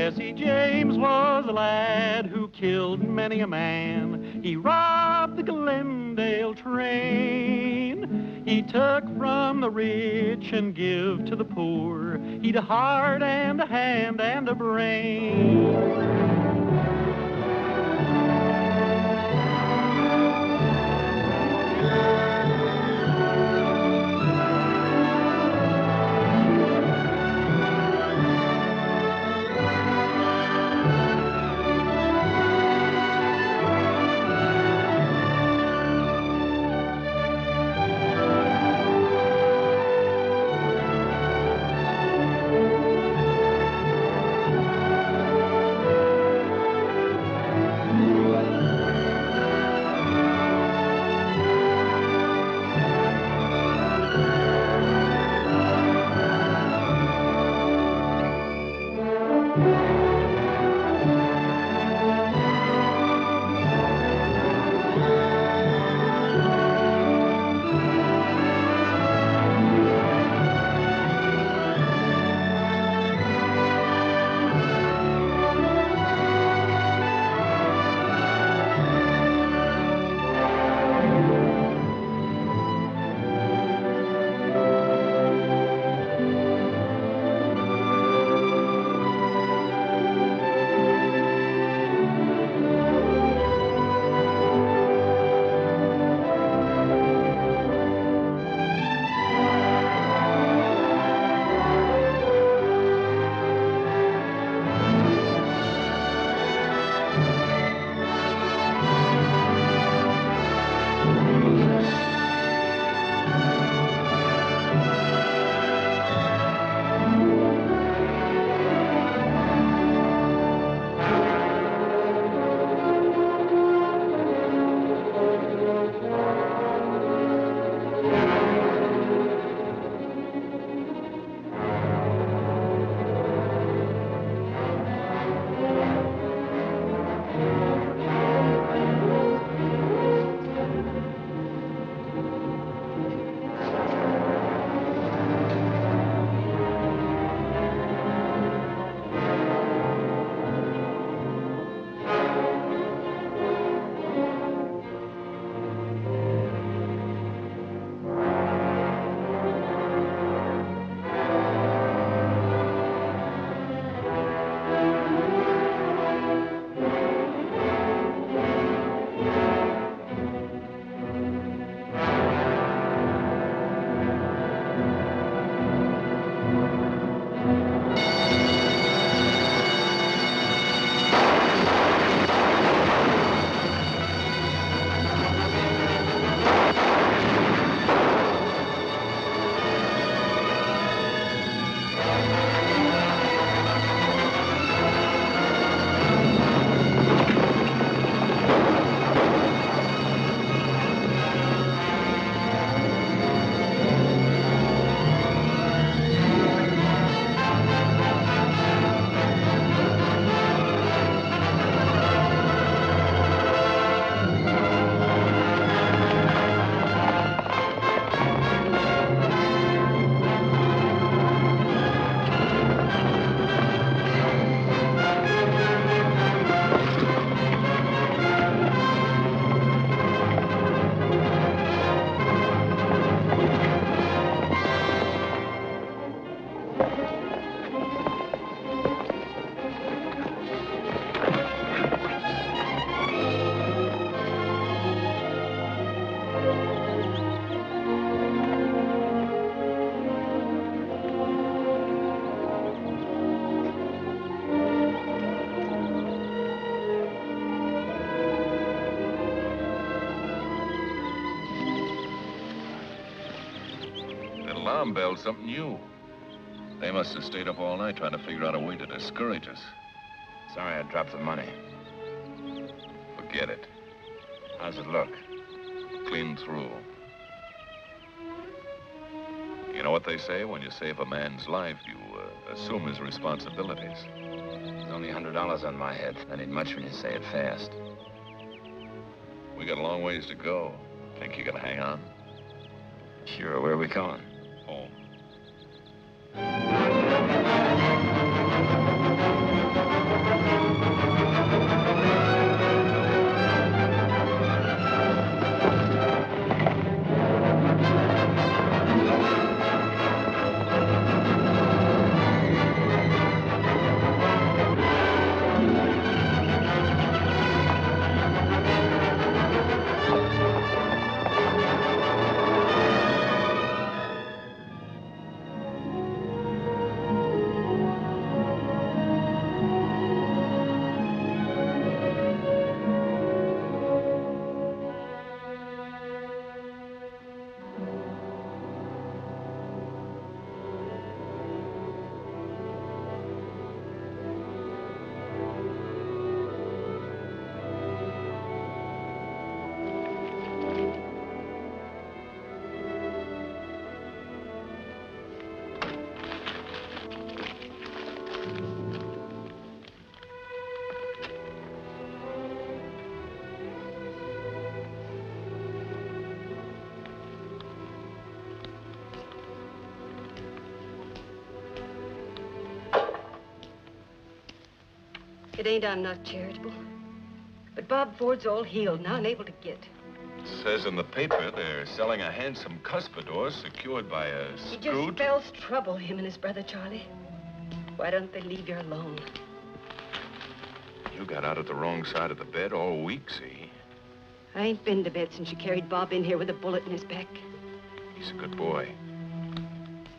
Jesse James was a lad who killed many a man. He robbed the Glendale train. He took from the rich and give to the poor. He'd a heart and a hand and a brain. alarm bell's something new. They must have stayed up all night trying to figure out a way to discourage us. Sorry I dropped the money. Forget it. How's it look? Clean through. You know what they say? When you save a man's life, you assume his responsibilities. There's only $100 on my head. That ain't much when you say it fast. We got a long ways to go. Think you gonna hang on? Sure. Where are we going? Home. It ain't I'm not charitable. But Bob Ford's all healed now and able to get. It says in the paper they're selling a handsome cuspidor secured by a He just screw. spells trouble, him and his brother Charlie. Why don't they leave you alone? You got out at the wrong side of the bed all week, see? I ain't been to bed since you carried Bob in here with a bullet in his back. He's a good boy.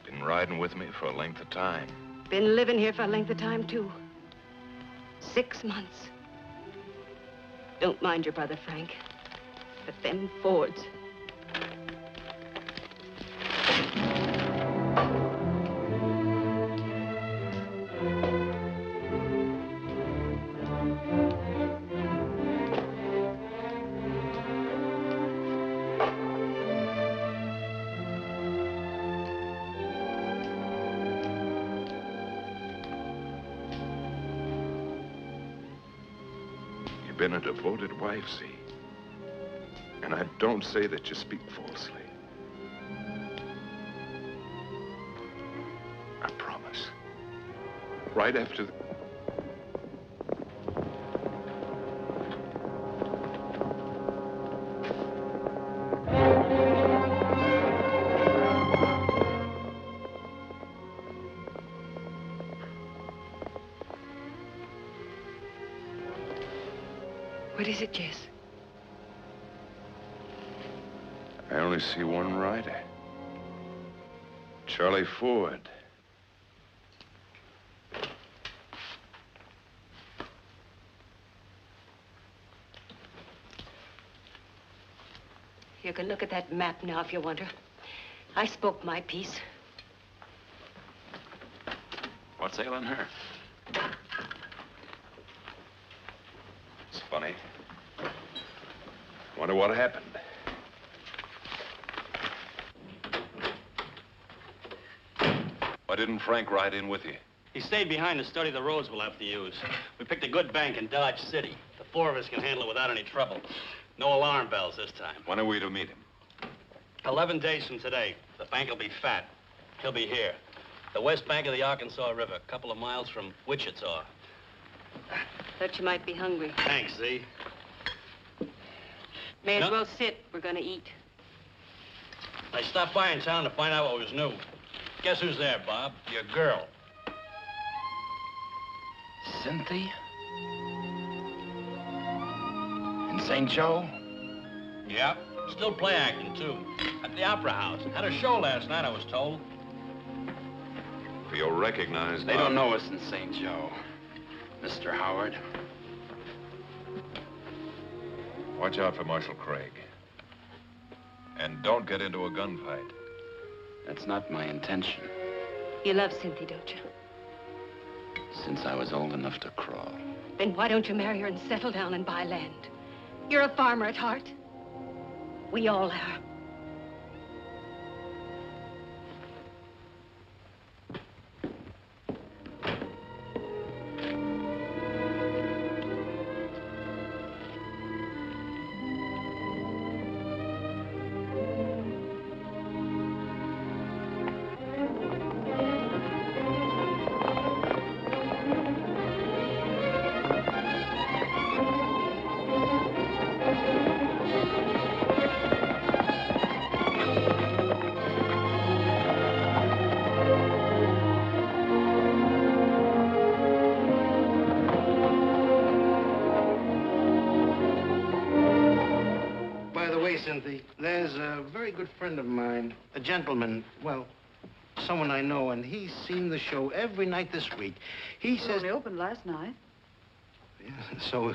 Been riding with me for a length of time. Been living here for a length of time, too. 6 months. Don't mind your brother, Frank. But them Fords. You've been a devoted wife, see? And I don't say that you speak falsely. I promise. Right after the... What is it, Jess? I only see one rider. Charlie Ford. You can look at that map now if you want to. I spoke my piece. What's ailing her? It's funny. Wonder what happened. Why didn't Frank ride in with you? He stayed behind to study the roads we'll have to use. We picked a good bank in Dodge City. The 4 of us can handle it without any trouble. No alarm bells this time. When are we to meet him? 11 days from today. The bank will be fat. He'll be here. The west bank of the Arkansas River, a couple of miles from Wichita. Thought you might be hungry. Thanks, Z. May as No. well sit. We're gonna eat. I stopped by in town to find out what was new. Guess who's there, Bob? Your girl. Cynthia? In St. Joe? Yep. Still play acting, too. At the Opera House. Had a show last night, I was told. You'll recognize... They don't know us in St. Joe, Mr. Howard. Watch out for Marshal Craig. And don't get into a gunfight. That's not my intention. You love Cynthia, don't you? Since I was old enough to crawl. Then why don't you marry her and settle down and buy land? You're a farmer at heart. We all are. Cynthia, there's a very good friend of mine, a gentleman, well, someone I know, and he's seen the show every night this week. He says... It only opened last night. Yeah, so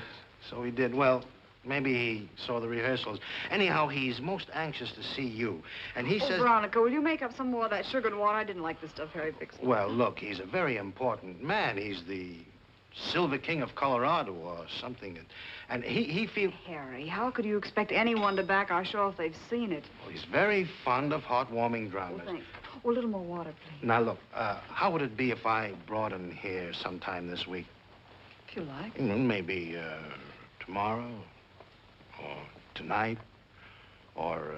he did. Well, maybe he saw the rehearsals. Anyhow, he's most anxious to see you. And he says... Veronica, will you make up some more of that sugared water? I didn't like the stuff Harry fixed. Well, look, he's a very important man. He's the Silver King of Colorado or something. And he feels... Harry, how could you expect anyone to back our show if they've seen it? Well, he's very fond of heartwarming dramas. Oh, thanks. Oh, a little more water, please. Now, look, how would it be if I brought him here sometime this week? If you like. Maybe tomorrow or tonight or...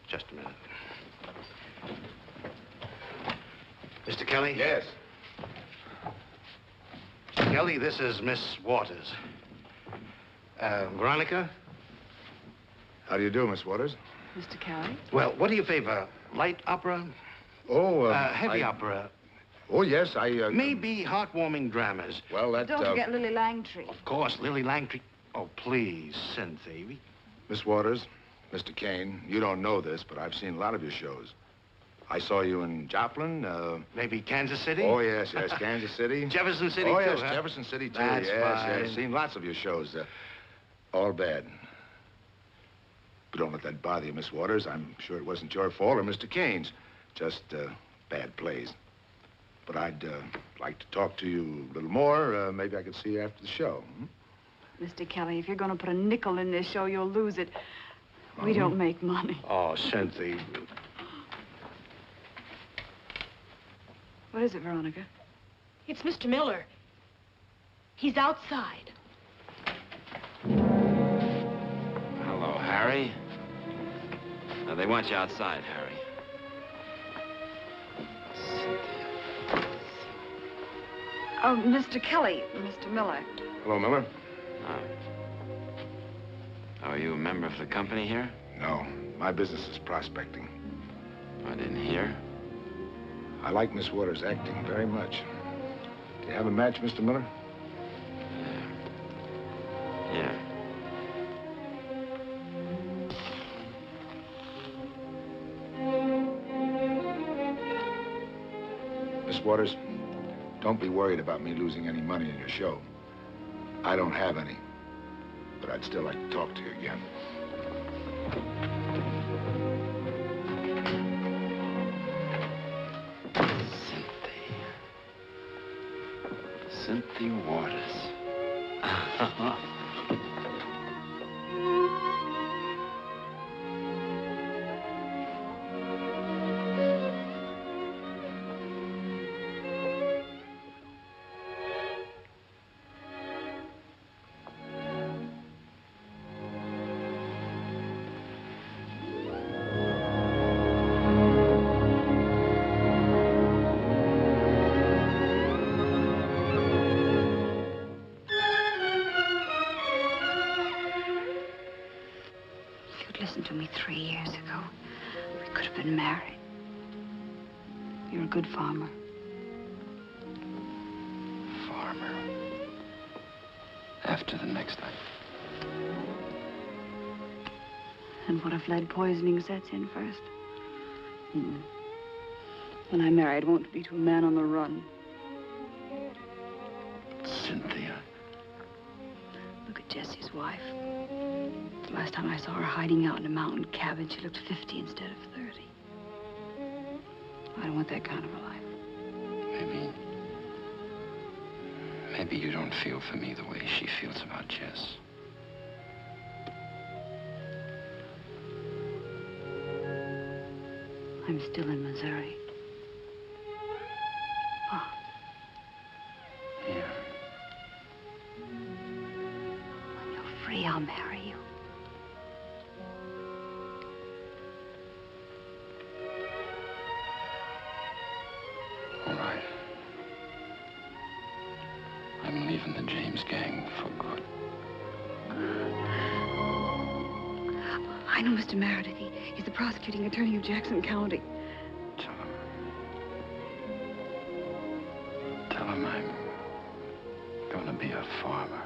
just a minute. Mr. Kelly? Yes. Mr. Kelly, this is Miss Waters. Veronica? How do you do, Miss Waters? Mr. Kelly? Well, what do you favor? Light opera? Oh, heavy opera? Oh, yes, Maybe heartwarming dramas. Well, that, Don't forget Lily Langtree. Of course, Lily Langtree. Oh, please, Cynthia. Miss Waters, Mr. Kane, you don't know this, but I've seen a lot of your shows. I saw you in Joplin, Maybe Kansas City? Oh, yes, Kansas City. Jefferson City, oh, too, yes, huh? Jefferson City, too. That's fine. Yes. Seen lots of your shows. All bad. But don't let that bother you, Miss Waters. I'm sure it wasn't your fault or Mr. Kane's. Just bad plays. But I'd like to talk to you a little more. Maybe I could see you after the show. Mr. Kelly, if you're going to put a nickel in this show, you'll lose it. We don't make money. Oh, Cynthia. What is it, Veronica? It's Mr. Miller. He's outside. Hello, Harry. They want you outside, Harry. Oh, Mr. Kelly, Mr. Miller. Hello, Miller. Are you a member of the company here? No, my business is prospecting. I didn't hear. I like Miss Waters' acting very much. Do you have a match, Mr. Miller? Yeah. Miss Waters, don't be worried about me losing any money in your show. I don't have any, but I'd still like to talk to you again. Cynthia Waters. Listen to me 3 years ago. We could have been married. You're a good farmer. Farmer. After the next night. And what if lead poisoning sets in first? When I'm married, I won't be to a man on the run. Cynthia. Look at Jesse's wife. The last time I saw her hiding out in a mountain cabin, she looked 50 instead of 30. I don't want that kind of a life. Maybe you don't feel for me the way she feels about Jess. I'm still in Missouri. Pa. Yeah. When you're free, I'll marry you. All right. I'm leaving the James gang for good. I know Mr. Meredith. He's the prosecuting attorney of Jackson County. Tell him I'm gonna be a farmer.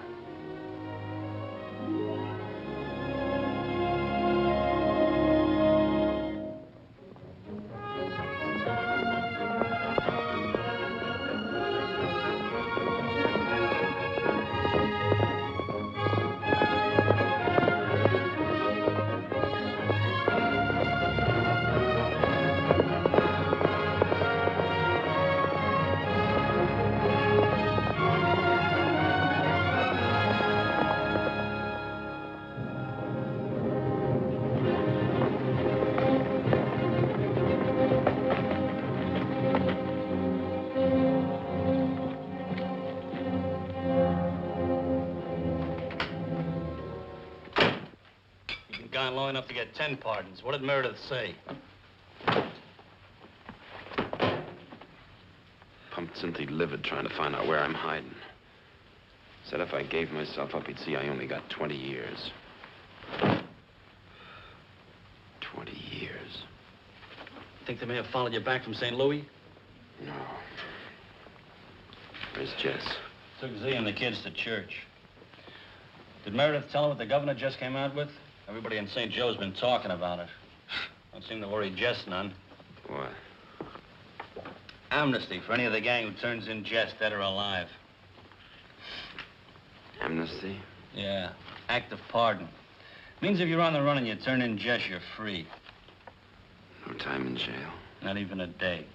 Long enough to get 10 pardons. What did Meredith say? Pumped Cynthia livid trying to find out where I'm hiding. Said if I gave myself up, he'd see I only got 20 years. 20 years. Think they may have followed you back from St. Louis? No. Where's Jess? Took Z and the kids to church. Did Meredith tell her what the governor just came out with? Everybody in St. Joe's been talking about it. Don't seem to worry Jess none. What? Amnesty for any of the gang who turns in Jess, dead or alive. Amnesty? Yeah, act of pardon. Means if you're on the run and you turn in Jess, you're free. No time in jail? Not even a day.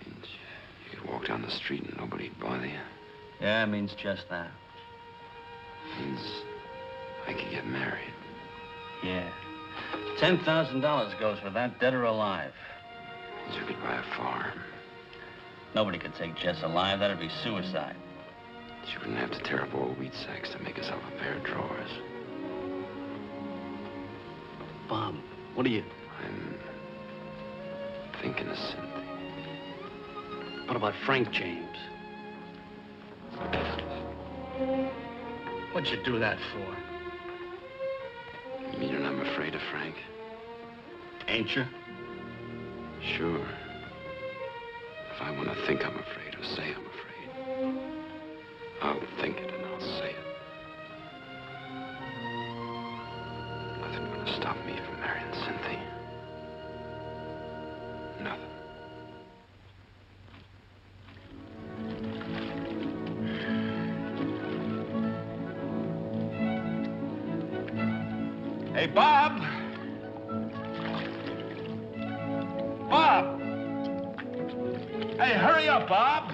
Means you could walk down the street and nobody'd bother you? Yeah, it means just that. Means I could get married. Yeah. $10,000 goes for that, dead or alive. Means you could buy a farm. Nobody could take Jess alive. That'd be suicide. You wouldn't have to tear up old wheat sacks to make yourself a pair of drawers. Bob, what are you... I'm thinking of Cynthia. What about Frank James? What'd you do that for? You mean I'm afraid of Frank? Ain't you? Sure. If I want to think I'm afraid or say I'm afraid, I'll think it and I'll say it. Nothing gonna stop me from marrying Cynthia. Nothing. Hey, Bob! Bob! Hey, hurry up, Bob!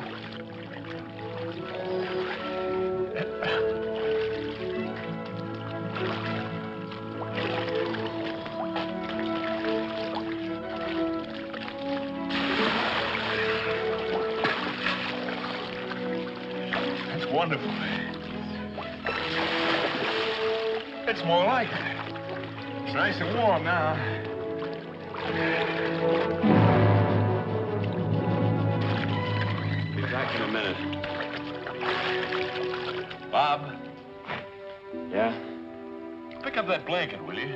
That's wonderful. It's more like it. It's nice and warm now. Be back in a minute. Bob, Yeah? pick up that blanket, will you?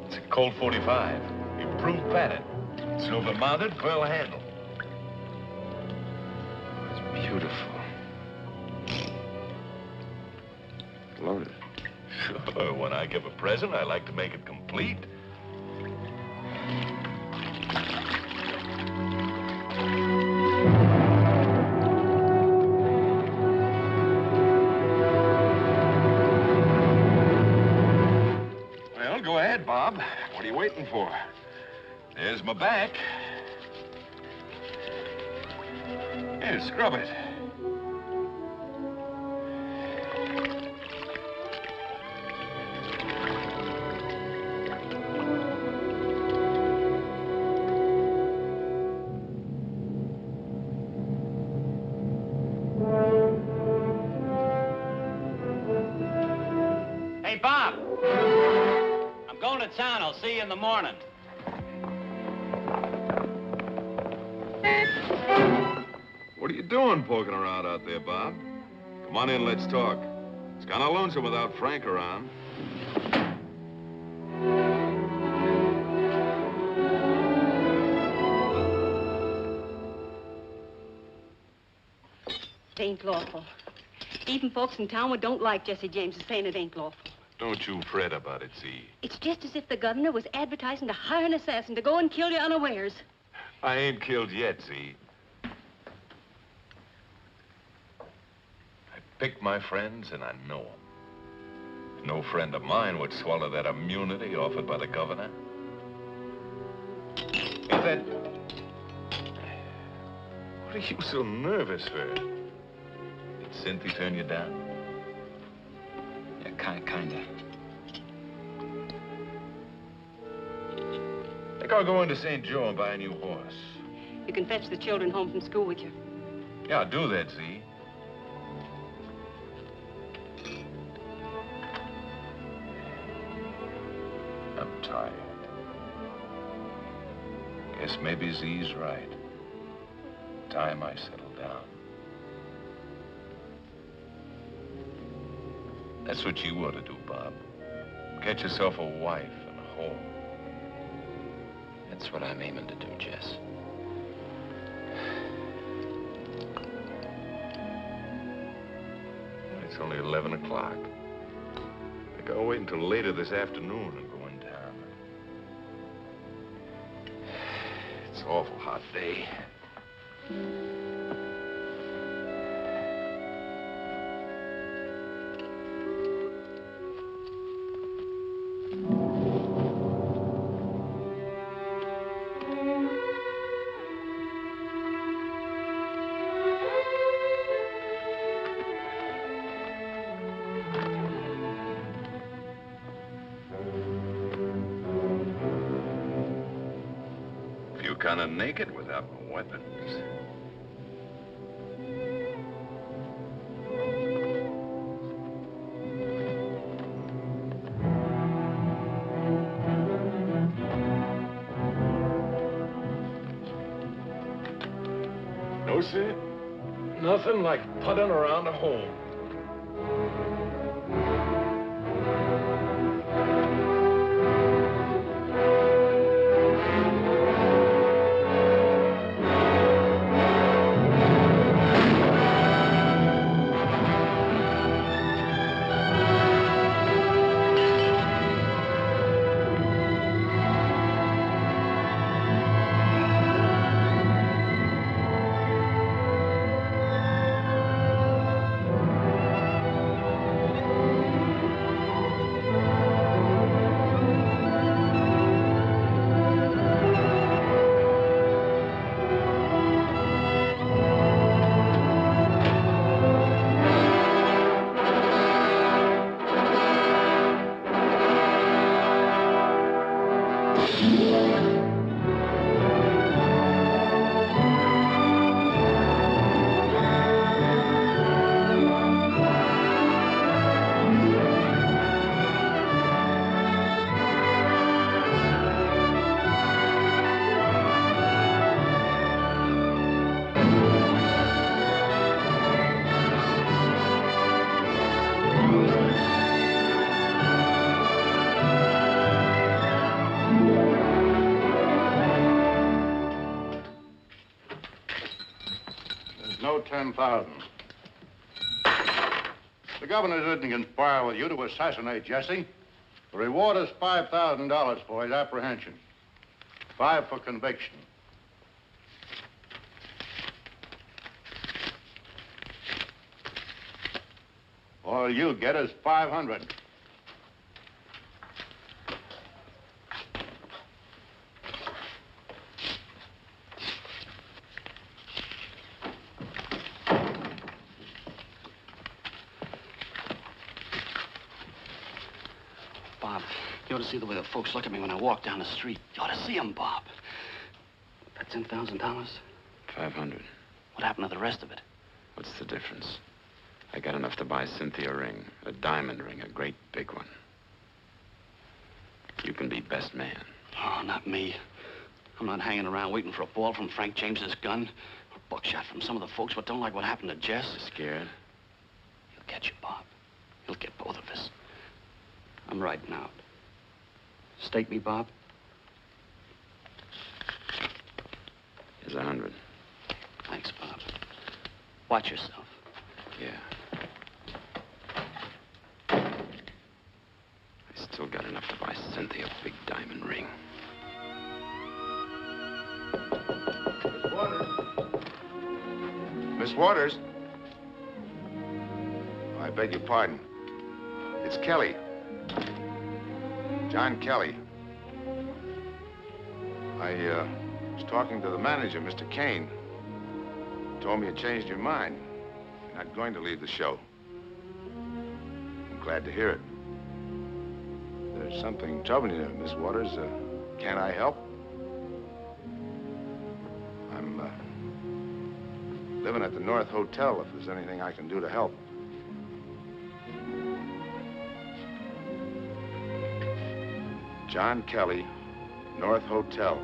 It's a Colt 45. Improved pattern. Silver mounted, pearl handle. It's beautiful. Loaded. Sure, when I give a present, I like to make it complete. Well, go ahead, Bob. What are you waiting for? There's my back. Here, scrub it. Hey, Bob! I'm going to town. I'll see you in the morning. What are you doing poking around out there, Bob? Come on in, let's talk. It's kind of lonesome without Frank around. It ain't lawful. Even folks in town what don't like Jesse James is saying it ain't lawful. Don't you fret about it, Z. It's just as if the governor was advertising to hire an assassin to go and kill you unawares. I ain't killed yet, Z. I pick my friends, and I know them. No friend of mine would swallow that immunity offered by the governor. Ain't that... What are you so nervous for? Did Cynthia turn you down? Yeah, kinda. I think I'll go into St. Joe and buy a new horse. You can fetch the children home from school with you. Yeah, I'll do that, Z. I'm tired. Guess maybe Z's right. time I settled down. That's what you ought to do, Bob. Get yourself a wife and a home. That's what I'm aiming to do, Jess. It's only 11 o'clock. I think I'll wait until later this afternoon and go in town. It's an awful hot day. Kind of naked without my weapons. No, sir. Nothing like putting around a home. No 10,000. The governor didn't conspire with you to assassinate Jesse. The reward is $5,000 for his apprehension. 5 for conviction. All you get is 500. Bob, you ought to see the way the folks look at me when I walk down the street. You ought to see them, Bob. That $10,000? 500. What happened to the rest of it? What's the difference? I got enough to buy Cynthia a ring, a diamond ring, a great big one. You can be best man. Oh, not me. I'm not hanging around waiting for a ball from Frank James's gun or buckshot from some of the folks what don't like what happened to Jess. You scared? He'll get you, Bob. He'll get both of us. I'm riding out. Stake me, Bob? Here's 100. Thanks, Bob. Watch yourself. Yeah. I still got enough to buy Cynthia a big diamond ring. Miss Waters. Miss Waters. Oh, I beg your pardon. It's Kelly. John Kelly. I was talking to the manager, Mr. Kane. Told me you changed your mind. You're not going to leave the show. I'm glad to hear it. There's something troubling you, Miss Waters. Can't I help? I'm living at the North Hotel if there's anything I can do to help. John Kelly, North Hotel.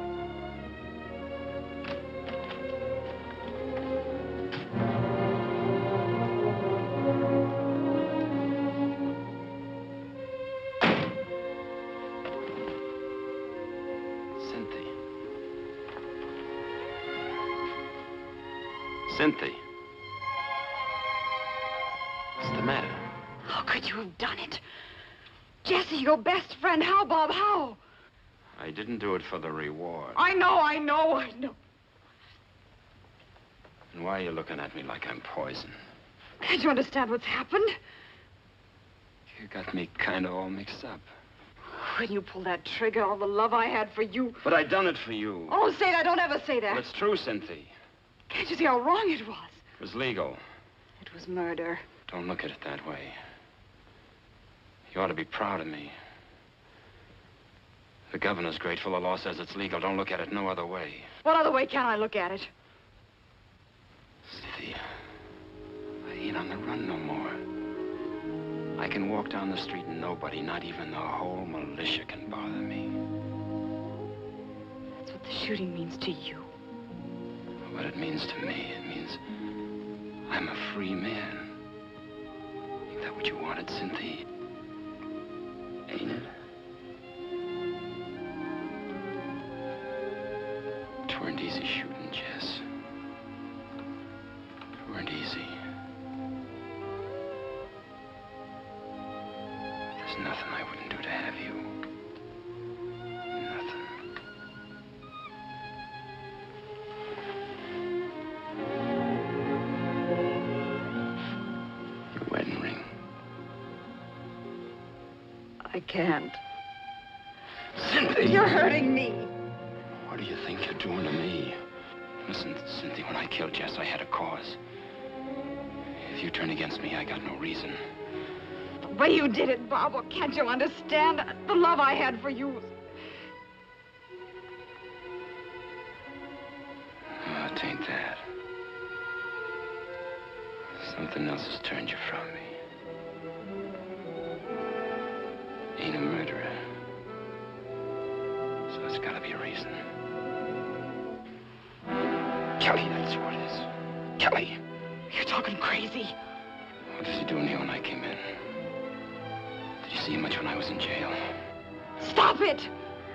Cynthia. What's the matter? How could you have done it? Jesse, your best friend. How, Bob? How? I didn't do it for the reward. I know. And why are you looking at me like I'm poison? Can't you understand what's happened? You got me kind of all mixed up. When you pulled that trigger, all the love I had for you. But I done it for you. Oh, say that. Don't ever say that. Well, it's true, Cynthia. Can't you see how wrong it was? It was legal. It was murder. Don't look at it that way. You ought to be proud of me. The governor's grateful. The law says it's legal. Don't look at it no other way. What other way can I look at it? Cynthia, I ain't on the run no more. I can walk down the street and nobody, not even the whole militia, can bother me. That's what the shooting means to you. What it means to me, it means I'm a free man. Ain't that what you wanted, Cynthia? Ain't it? It weren't easy shooting, Jess. It weren't easy. There's nothing I wouldn't do to have you. Nothing. Your wedding ring. I can't. Cynthia! You're hurting me. What do you think you're doing to me? Listen, Cynthia, when I killed Jess, I had a cause. If you turn against me, I got no reason. The way you did it, Bob, well, can't you understand the love I had for you? Oh, it ain't that. Something else has turned you from me. Ain't a murderer. So there's gotta be a reason. Kelly, that's who it is. Kelly! You're talking crazy. What was he doing here when I came in? Did you see him much when I was in jail? Stop it!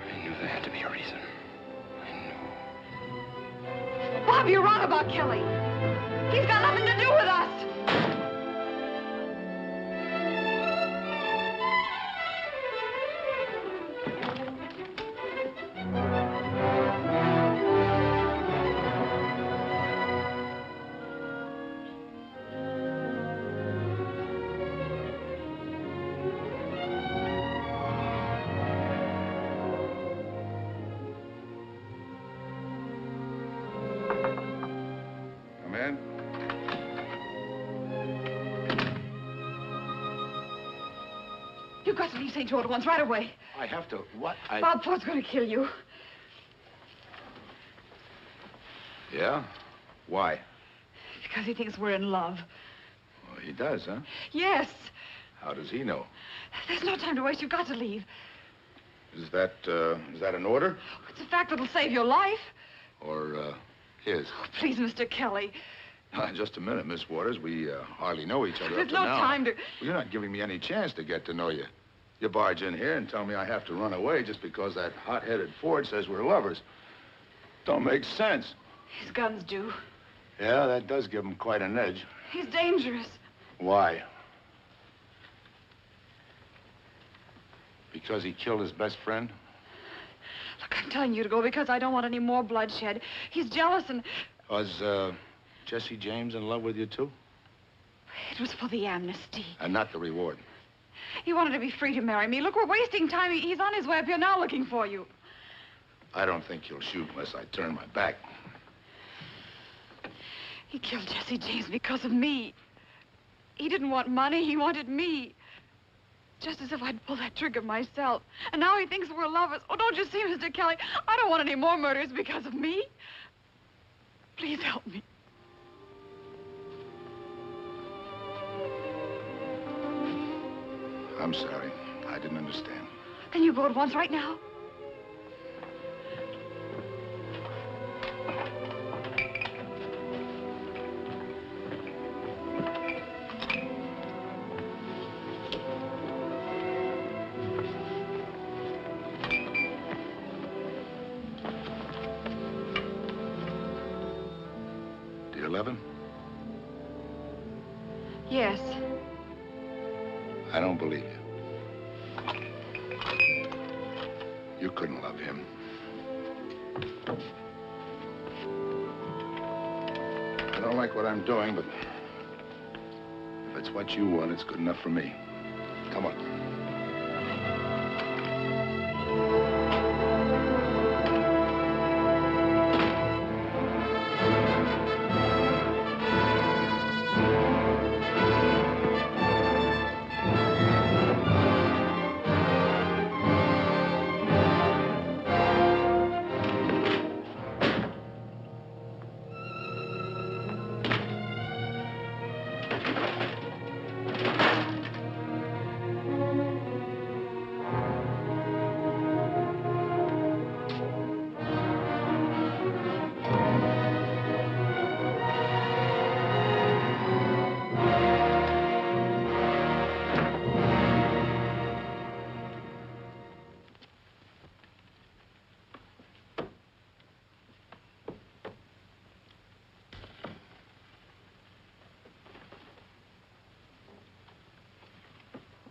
I knew there had to be a reason. I knew. Bob, you're wrong about Kelly. He's got nothing to do with us. Come in. You've got to leave St. Joe at once, right away. I have to. What? Bob Ford's going to kill you. Yeah? Why? Because he thinks we're in love. Well, he does, huh? Yes. How does he know? There's no time to waste. You've got to leave. Is that an order? It's a fact that'll save your life. Or, his? Oh, please, Mr. Kelly. Just a minute, Miss Waters. We hardly know each other There's up to no now. time to... Well, you're not giving me any chance to get to know you. You barge in here and tell me I have to run away just because that hot-headed Ford says we're lovers. Don't make sense. His guns do. Yeah, that does give him quite an edge. He's dangerous. Why? Because he killed his best friend? Look, I'm telling you to go because I don't want any more bloodshed. He's jealous and... Was, Jesse James in love with you, too? It was for the amnesty. And not the reward. He wanted to be free to marry me. Look, we're wasting time. He's on his way up here now looking for you. I don't think he'll shoot unless I turn my back. He killed Jesse James because of me. He didn't want money. He wanted me. Just as if I'd pull that trigger myself. And now he thinks we're lovers. Oh, don't you see, Mr. Kelly? I don't want any more murders because of me. Please help me. I'm sorry. I didn't understand. Then you go at once, right now. The 11? Yes. I don't believe you. You couldn't love him. I don't like what I'm doing, but if it's what you want, it's good enough for me. Come on.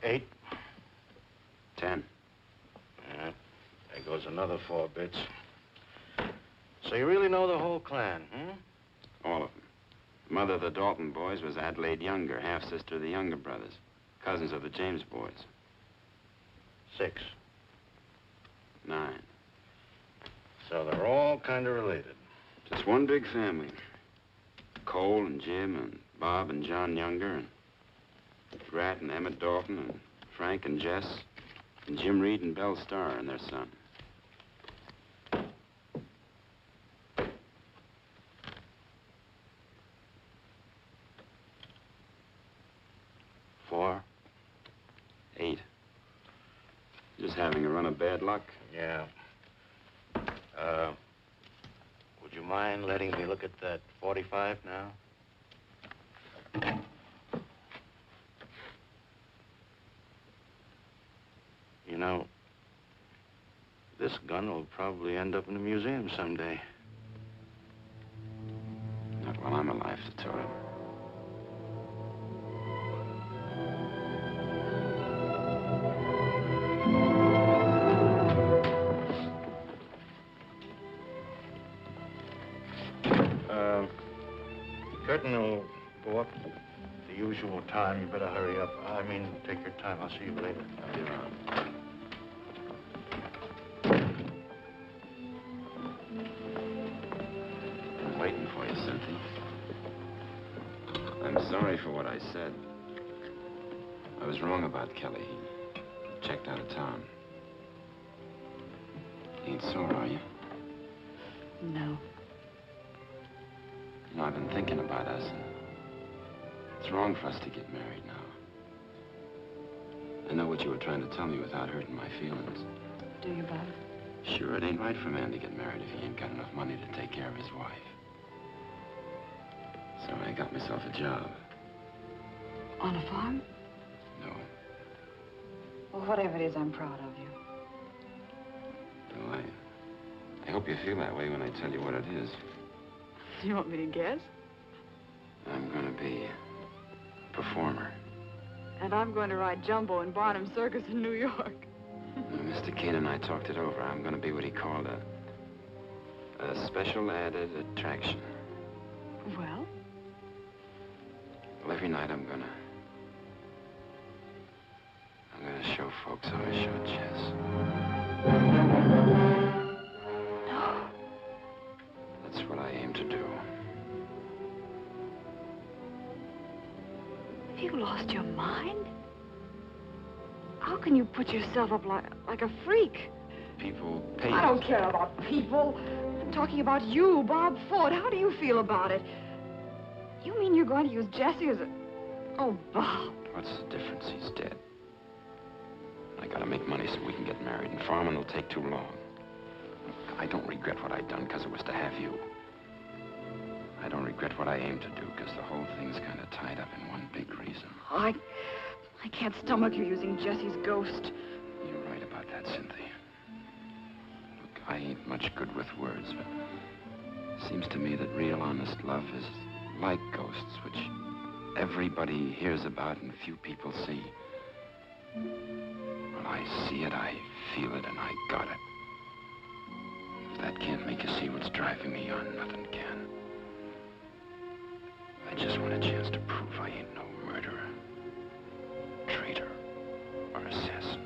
$8. 10. Yeah, there goes another 4 bits. So you really know the whole clan, All of them. Mother of the Dalton boys was Adelaide Younger, half-sister of the Younger brothers. Cousins of the James boys. 6. 9. So they're all kind of related. Just one big family. Cole and Jim and Bob and John Younger and Grat and Emmett Dalton and Frank and Jess and Jim Reed and Belle Starr and their son. Four. 8. Just having a run of bad luck. Yeah. Would you mind letting me look at that 45 now? You know, this gun will probably end up in a museum someday. Not while I'm alive to tote it. Curtain will go up the usual time. You better hurry up. I mean, take your time. I'll see you later. I'll be around. I'm waiting for you, Cynthia. I'm sorry for what I said. I was wrong about Kelly. He checked out of town. You ain't sore, are you? No. You know, I've been thinking about us, and it's wrong for us to get married now. I know what you were trying to tell me without hurting my feelings. Do you, Bob? Sure, it ain't right for a man to get married if he ain't got enough money to take care of his wife. So I got myself a job. On a farm? No. Well, whatever it is, I'm proud of you. Well, I hope you feel that way when I tell you what it is. You want me to guess? I'm gonna be a performer. And I'm going to ride Jumbo in Barnum Circus in New York. Mr. Kane and I talked it over. I'm gonna be what he called a special added attraction. Well? Well, every night I'm gonna show folks how I show chess. No. That's what I aim to do. You lost your mind? How can you put yourself up like a freak? People pay. I don't care about people. I'm talking about you, Bob Ford. How do you feel about it? You mean you're going to use Jesse as a... Oh, Bob. What's the difference? He's dead. I gotta make money so we can get married, and farming will take too long. I don't regret what I done because it was to have you. I don't regret what I aim to do because the whole thing's kind of tied up in one big reason. I can't stomach you using Jesse's ghost. You're right about that, Cynthia. Look, I ain't much good with words, but it seems to me that real honest love is like ghosts, which everybody hears about and few people see. Well, I see it, I feel it, and I got it. If that can't make you see what's driving me on, nothing can. I just want a chance to prove I ain't no murderer, traitor, or assassin.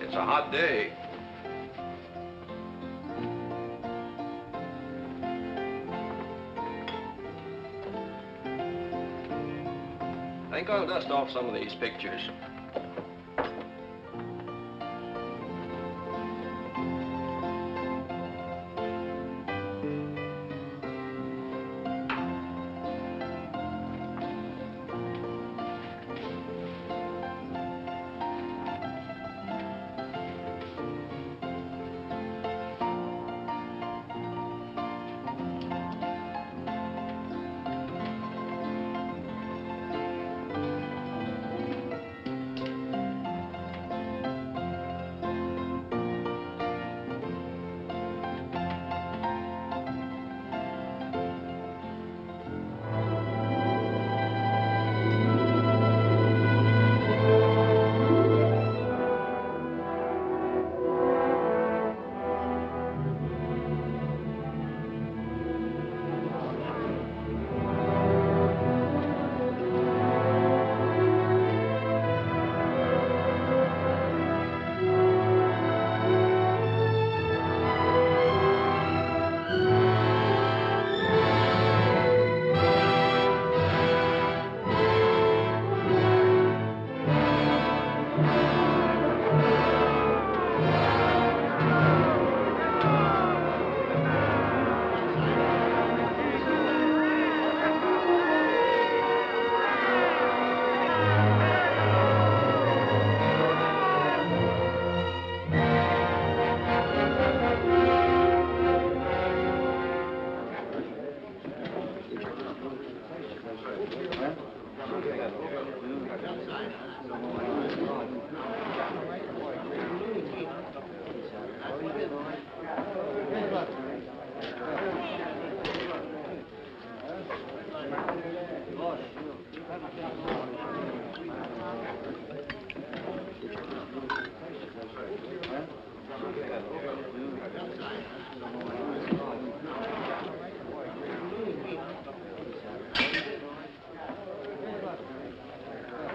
It's a hot day. I think I'll dust off some of these pictures.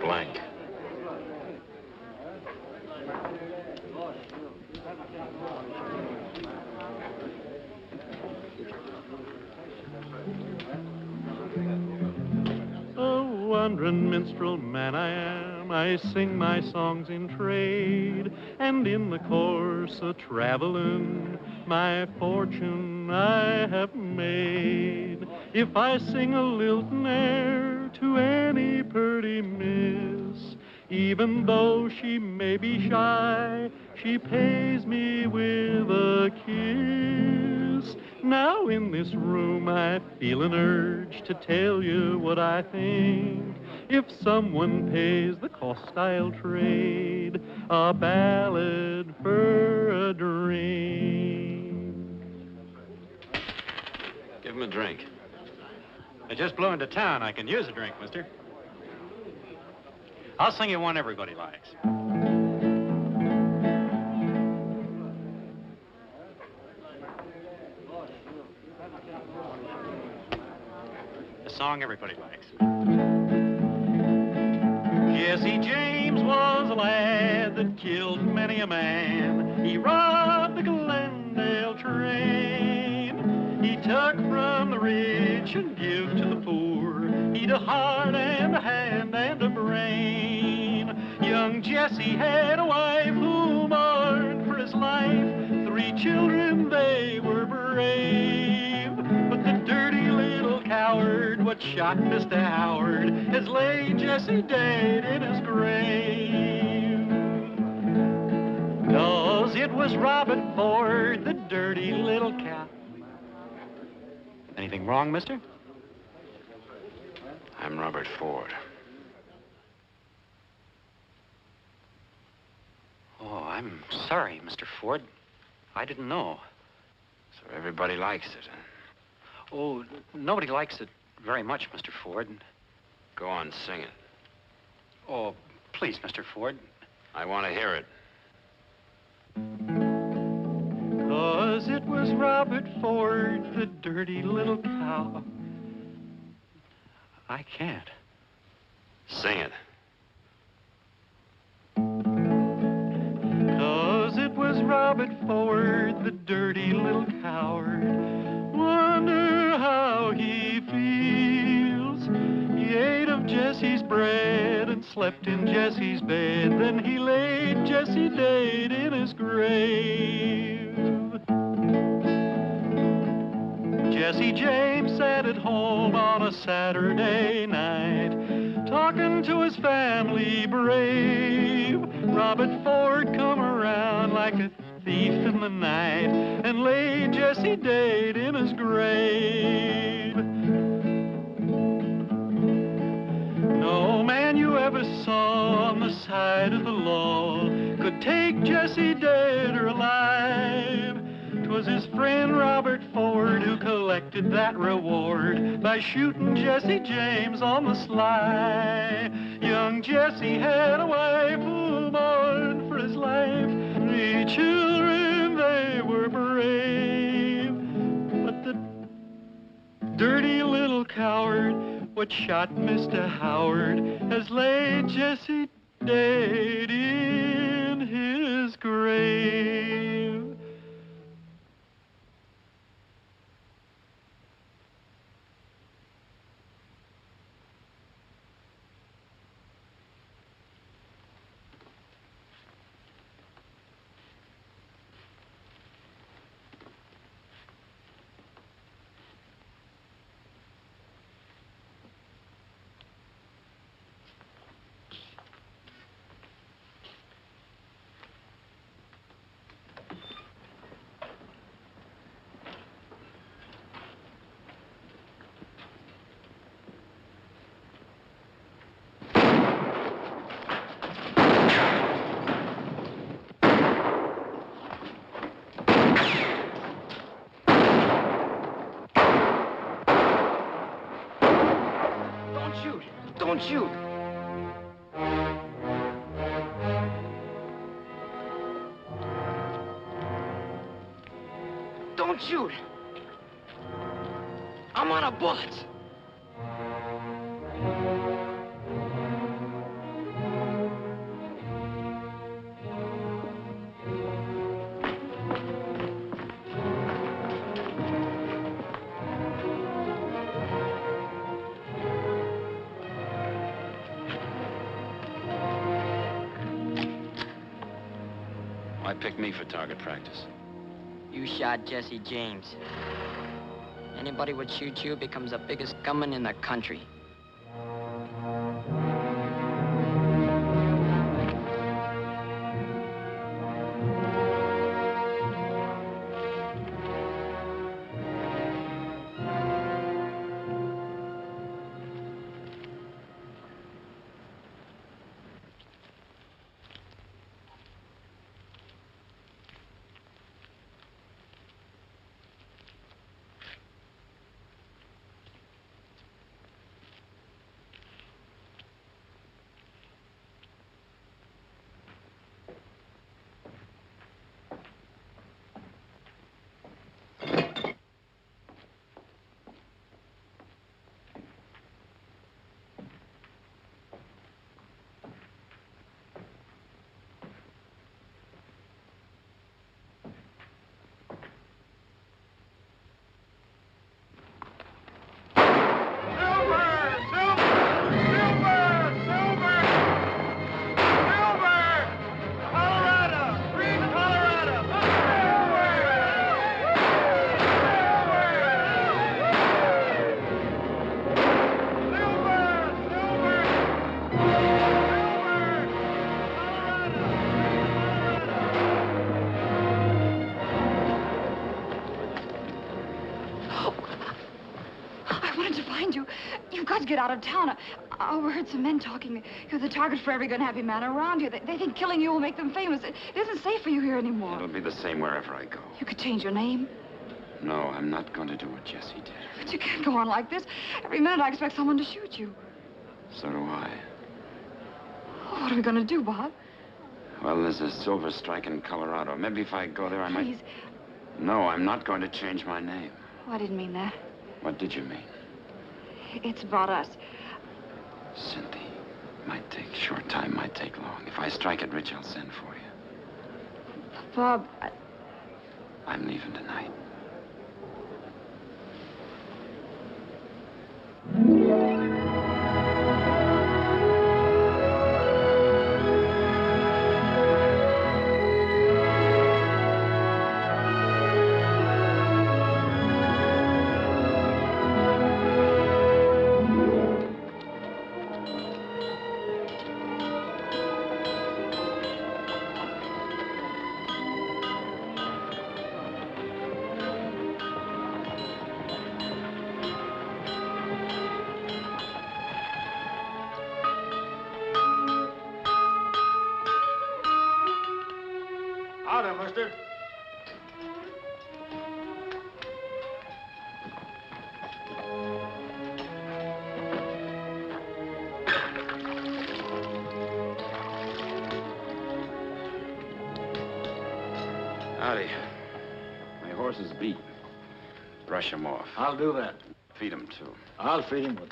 Blank. A wandering minstrel man I am, I sing my songs in trade, and in the course of traveling, my fortune I have made. If I sing a lilting air to any pretty miss, even though she may be shy, she pays me with a kiss. Now in this room I feel an urge to tell you what I think. If someone pays the cost, I'll trade a ballad for a drink. Give him a drink. I just blew into town. I can use a drink, mister. I'll sing you one everybody likes. The song everybody likes. Jesse James was a lad that killed many a man. He robbed the Glendale train. He took from the rich and give to the poor. He'd a heart and a hand and a brain. Young Jesse had a wife who mourned for his life. 3 children, they were brave. But the dirty little coward what shot Mr. Howard has laid Jesse dead in his grave. 'Cause it was Robert Ford, the dirty little cow. Anything wrong, mister? I'm Robert Ford. Oh, I'm sorry, Mr. Ford. I didn't know. So everybody likes it, huh? Oh, nobody likes it very much, Mr. Ford. Go on, sing it. Oh, please, Mr. Ford. I want to hear it. 'Cause it was Robert Ford, the dirty little cow. I can't. Sing it. 'Cause it was Robert Ford, the dirty little coward. Wonder how he feels. He ate of Jesse's bread and slept in Jesse's bed. Then he laid Jesse dead in his grave. Jesse James sat at home on a Saturday night, talking to his family brave. Robert Ford come around like a thief in the night and laid Jesse dead in his grave. No man you ever saw on the side of the law could take Jesse dead or alive. 'Twas his friend Robert Ford who collected that reward by shooting Jesse James on the sly. Young Jesse had a wife who mourned for his life. 3 children, they were brave. But the dirty little coward what shot Mr. Howard has laid Jesse dead in his grave. Don't shoot! Don't shoot! I'm out of bullets! Why pick me for target practice? You shot Jesse James. Anybody would shoot you becomes the biggest gunman in the country. find you. You've got to get out of town. I overheard some men talking. You're the target for every good-happy man around here. They think killing you will make them famous. It isn't safe for you here anymore. It'll be the same wherever I go. You could change your name. No, I'm not going to do what Jesse did. But you can't go on like this. Every minute I expect someone to shoot you. So do I. Oh, what are we going to do, Bob? Well, there's a silver strike in Colorado. Maybe if I go there, I might... Please. No, I'm not going to change my name. Oh, I didn't mean that. What did you mean? It's about us. Cynthia, might take short time, might take long. If I strike it rich, I'll send for you. Bob, I'm leaving tonight. Howdy, mister. Howdy. My horse is beat. Brush him off. I'll do that. Feed him, too. I'll feed him with...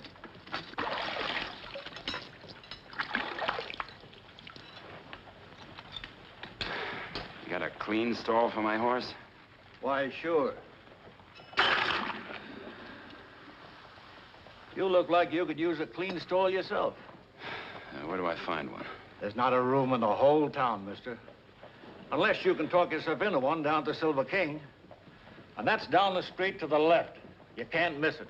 You got a clean stall for my horse? Why, sure. You look like you could use a clean stall yourself. Where do I find one? There's not a room in the whole town, mister. Unless you can talk yourself into one down to Silver King. And that's down the street to the left. You can't miss it.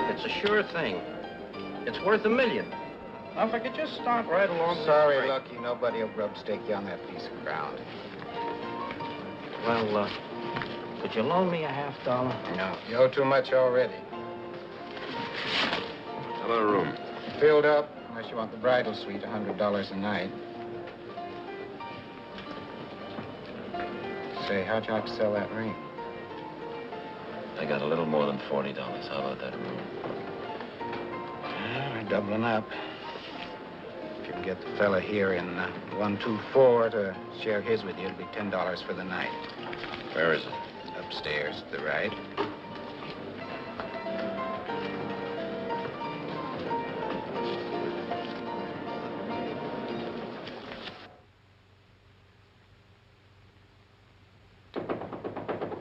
It's a sure thing. It's worth $1 million. Now, if I could just start right along... Sorry, Lucky, nobody will grub stake you on that piece of ground. Well, could you loan me a $50? No, you owe too much already. How about a room? Filled up, unless you want the bridal suite, $100 a night. Say, how'd you like to sell that ring? I got a little more than $40. How about that room? Well, we're doubling up. If you can get the fella here in 124 to share his with you, it'll be $10 for the night. Where is it? Upstairs to the right.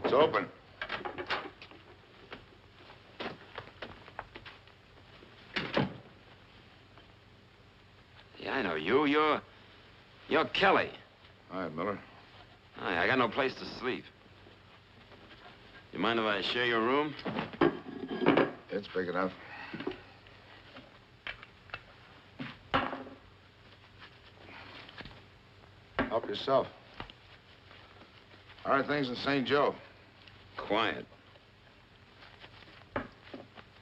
It's open. Yeah, I know you. You're Kelly. Hi, Miller. Hi, I got no place to sleep. You mind if I share your room? It's big enough. Help yourself. How are things in St. Joe? Quiet.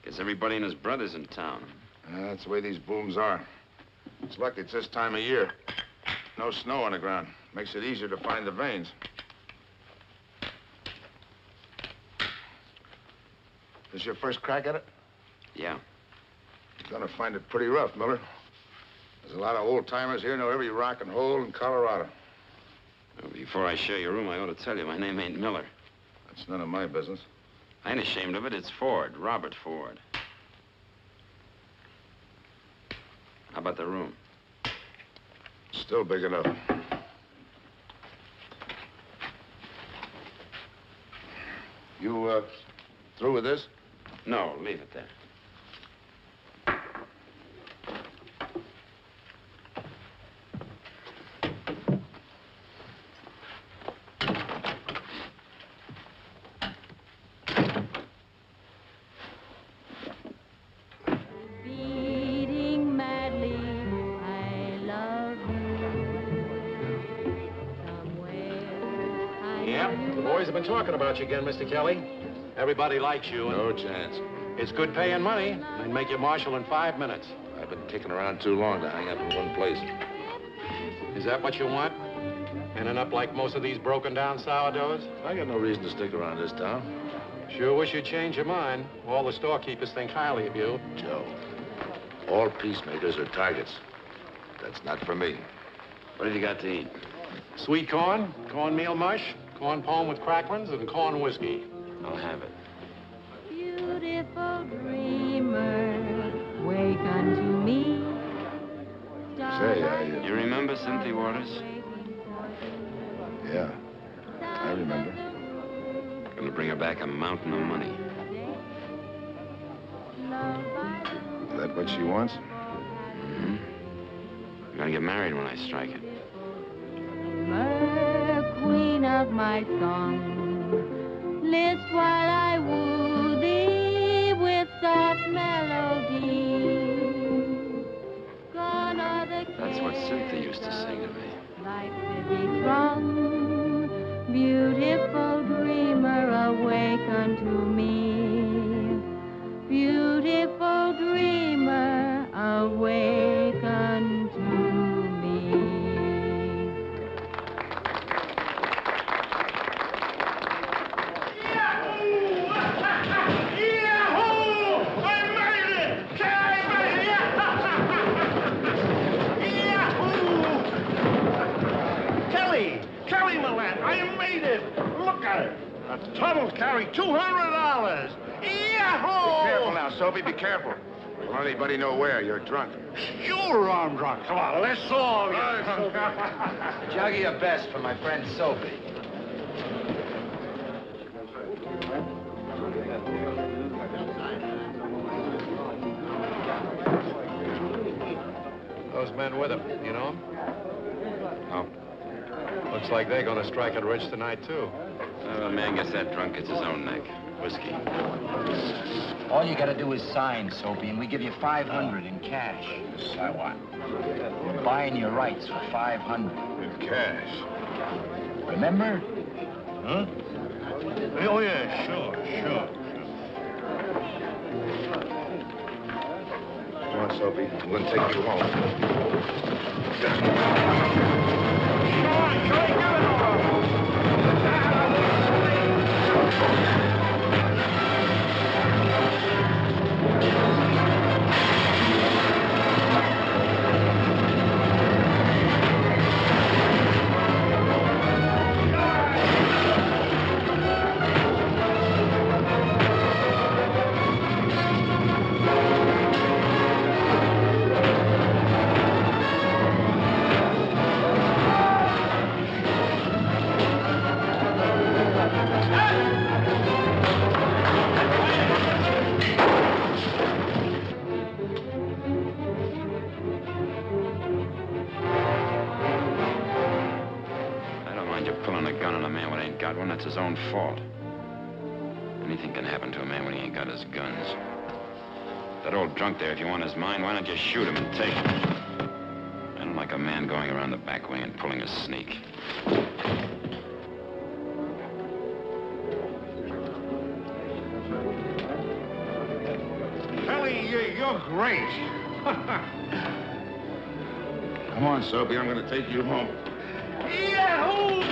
Guess everybody and his brother's in town. That's the way these booms are. It's lucky it's this time of year. No snow on the ground. Makes it easier to find the veins. This your first crack at it? Yeah. You're gonna find it pretty rough, Miller. There's a lot of old-timers here know every rock and hole in Colorado. Well, before I share your room, I ought to tell you my name ain't Miller. That's none of my business. I ain't ashamed of it. It's Ford, Robert Ford. How about the room? Still big enough. You, through with this? No, leave it there. Beating madly, I love you. Somewhere I Yep, the boys have been talking about you again, Mr. Kelly. Everybody likes you. No chance. It's good paying money. They'd make you marshal in 5 minutes. I've been kicking around too long to hang up in one place. Is that what you want? Ending up like most of these broken down sourdoughs? I got no reason to stick around this town. Sure wish you'd change your mind. All the storekeepers think highly of you. Joe, all peacemakers are targets. That's not for me. What have you got to eat? Sweet corn, cornmeal mush, corn pone with cracklings, and corn whiskey. I'll have it. beautiful dreamer, wake unto me. Say, You remember Cynthia Waters? Yeah, I remember. Gonna bring her back a mountain of money. Is that what she wants? Mm-hmm. I'm gonna get married when I strike it. Queen of my song, list while I woo thee with soft melody. Gone are the That's what Cynthia used to sing to me. life's busy throng, beautiful dreamer, awake unto me. Beautiful dreamer, awake unto me. Kelly, my lad, I made it. Look at it. A tunnel carry $200. Yahoo! Be careful now, Soapy, be careful. Don't let anybody know where. You're drunk. Sure, I'm drunk. Come on, let's all get drunk. Jug of your best for my friend Soapy. Those men with him, you know 'em? Oh. Looks like they're gonna strike it rich tonight, too. A man gets that drunk, it's his own neck. Whiskey. All you gotta do is sign, Soapy, and we give you $500 in cash. I want. We're buying your rights for $500. In cash. Remember? Huh? Oh, yeah, sure. Come on, Soapy. I'm gonna take you home. That's his own fault. Anything can happen to a man when he ain't got his guns. That old drunk there, if you want his mind, why don't you shoot him and take him? I don't like a man going around the back way and pulling a sneak. Kelly, you're great. Come on, Soapy. I'm gonna take you home. Yahoo!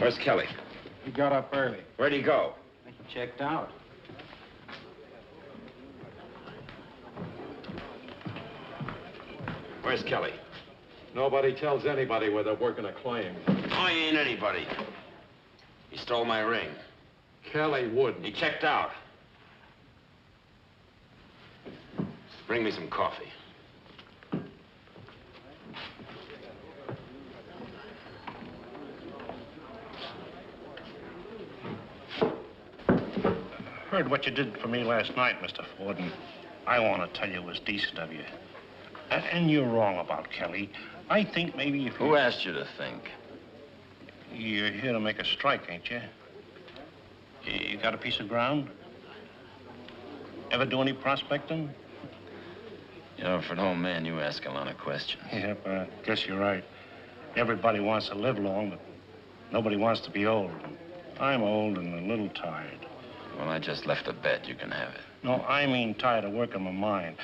Where's Kelly? He got up early. Where'd he go? He checked out. Where's Kelly? Nobody tells anybody where they're working a claim. Oh, he ain't anybody. He stole my ring. Kelly wouldn't. He checked out. Bring me some coffee. Heard what you did for me last night, Mr. Ford, and I want to tell you it was decent of you. And you're wrong about Kelly. I think maybe if you... Who asked you to think? You're here to make a strike, ain't you? You got a piece of ground? Ever do any prospecting? You know, for an old man, you ask a lot of questions. Yeah, but I guess you're right. Everybody wants to live long, but nobody wants to be old. I'm old and a little tired. Well, I just left a bet. You can have it. No, I mean tired of working my mind.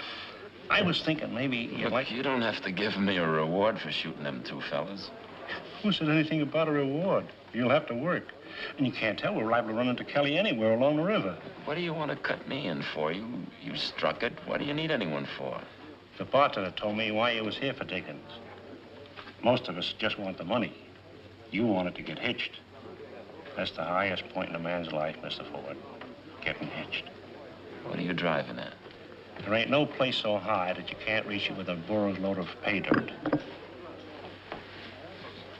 I was thinking maybe you Look, you don't have to give me a reward for shooting them two fellas. Who said anything about a reward? You'll have to work. And you can't tell. We're liable to run into Kelly anywhere along the river. What do you want to cut me in for? You struck it. What do you need anyone for? The bartender told me why you was here for diggings. Most of us just want the money. You wanted to get hitched. That's the highest point in a man's life, Mr. Ford. Getting hitched. What are you driving at? There ain't no place so high that you can't reach it with a burro's load of pay dirt.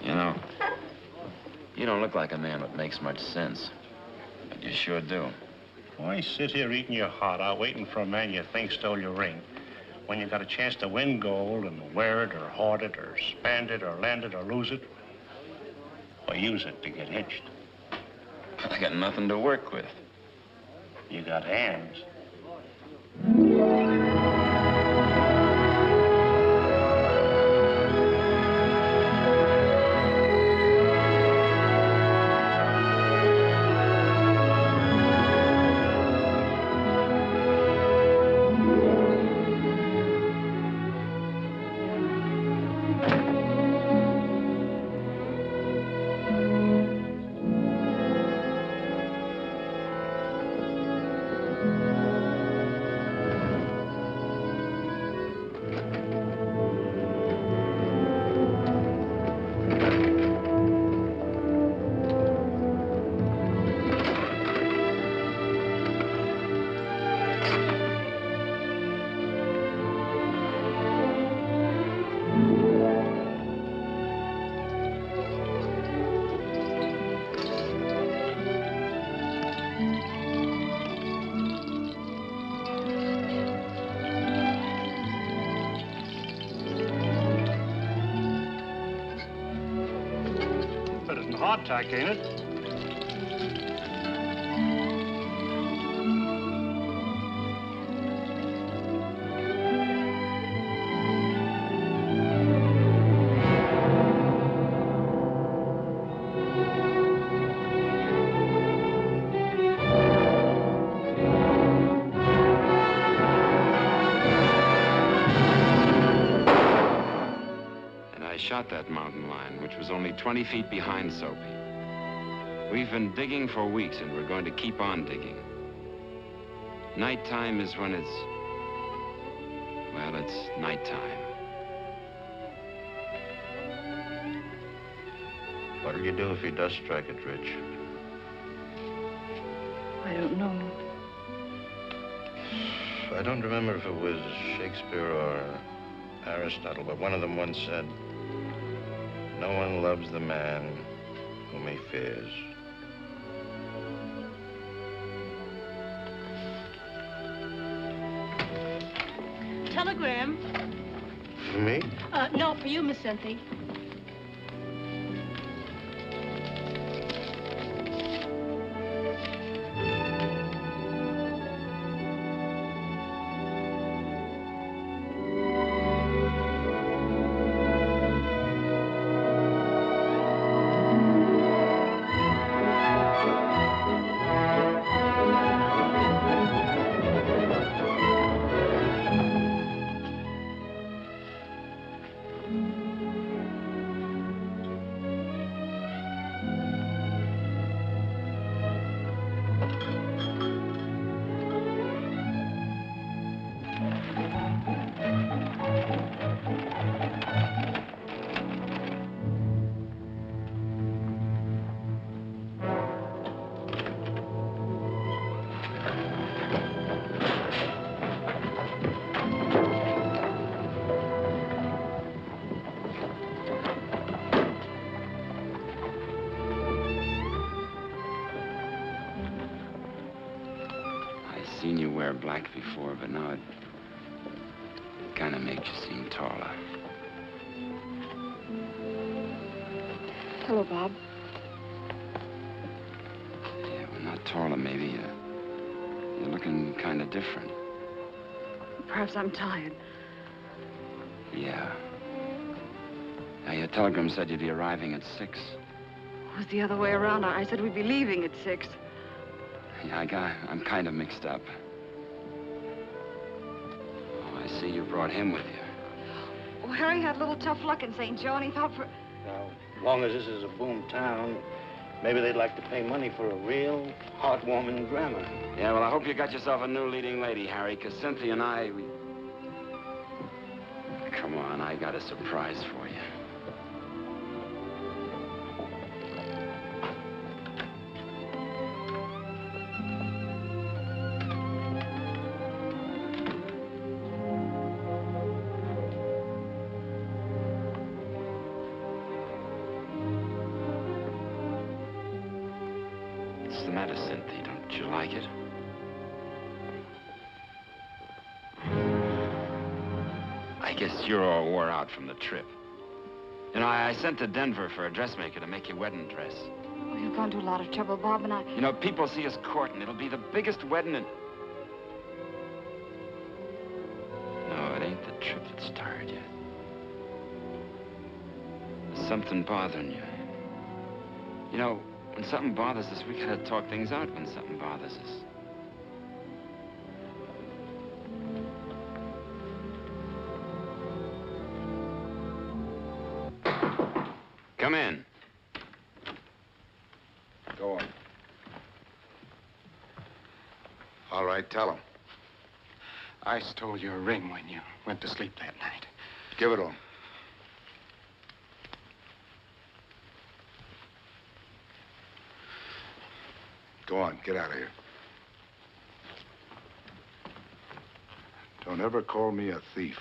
You know, you don't look like a man that makes much sense. But you sure do. Why sit here eating your heart out, waiting for a man you think stole your ring, when you got a chance to win gold and wear it or hoard it or spend it or lend it or lose it? Or use it to get hitched? I got nothing to work with. You got hands. Hardtack, ain't it? Shot that mountain lion, which was only 20 feet behind Soapy. We've been digging for weeks, and we're going to keep on digging. Nighttime is when it's... well, it's nighttime. What'll you do if he does strike it rich? I don't know. I don't remember if it was Shakespeare or Aristotle, but one of them once said, "No one loves the man whom he fears." Telegram. For me? No, for you, Miss Cynthia. seen you wear black before, but now it kind of makes you seem taller. Hello, Bob. Yeah, well, not taller, maybe. You're looking kind of different. Perhaps I'm tired. Yeah. Now, your telegram said you'd be arriving at 6. It was the other way around. I said we'd be leaving at 6. Yeah, I'm kind of mixed up. Oh, I see you brought him with you. Well, Harry had a little tough luck in St. Joe, and he thought for... Now, as long as this is a boom town, maybe they'd like to pay money for a real heartwarming drama. Yeah, well, I hope you got yourself a new leading lady, Harry, because Cynthia and I, Come on, I got a surprise for you. What's the matter, Cynthia? Don't you like it? I guess you're all wore out from the trip. You know, I sent to Denver for a dressmaker to make your wedding dress. Oh, you've gone to a lot of trouble, Bob, and I... You know, people see us courting. It'll be the biggest wedding in... No, it ain't the trip that started yet. There's something bothering you. You know, when something bothers us, we gotta talk things out when something bothers us. Come in. Go on. All right, tell him. I stole your ring when you went to sleep that night. Give it to him. Go on, get out of here. Don't ever call me a thief.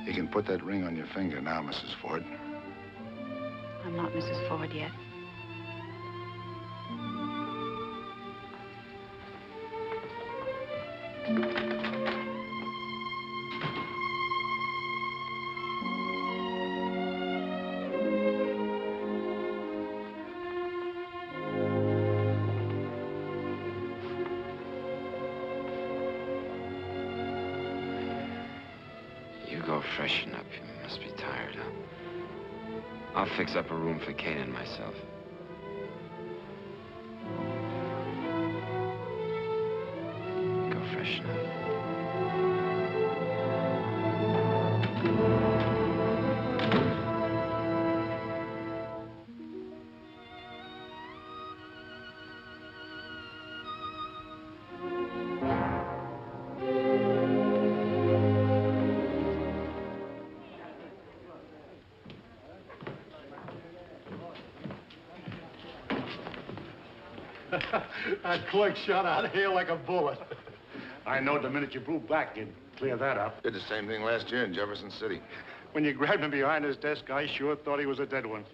You can put that ring on your finger now, Mrs. Ford. I'm not Mrs. Ford yet. You go freshen up. You must be tired, huh? I'll fix up a room for Kane and myself. Go freshen up. That clerk shot out of here like a bullet. I know the minute you blew back, you'd clear that up. Did the same thing last year in Jefferson City. When you grabbed him behind his desk, I sure thought he was a dead one.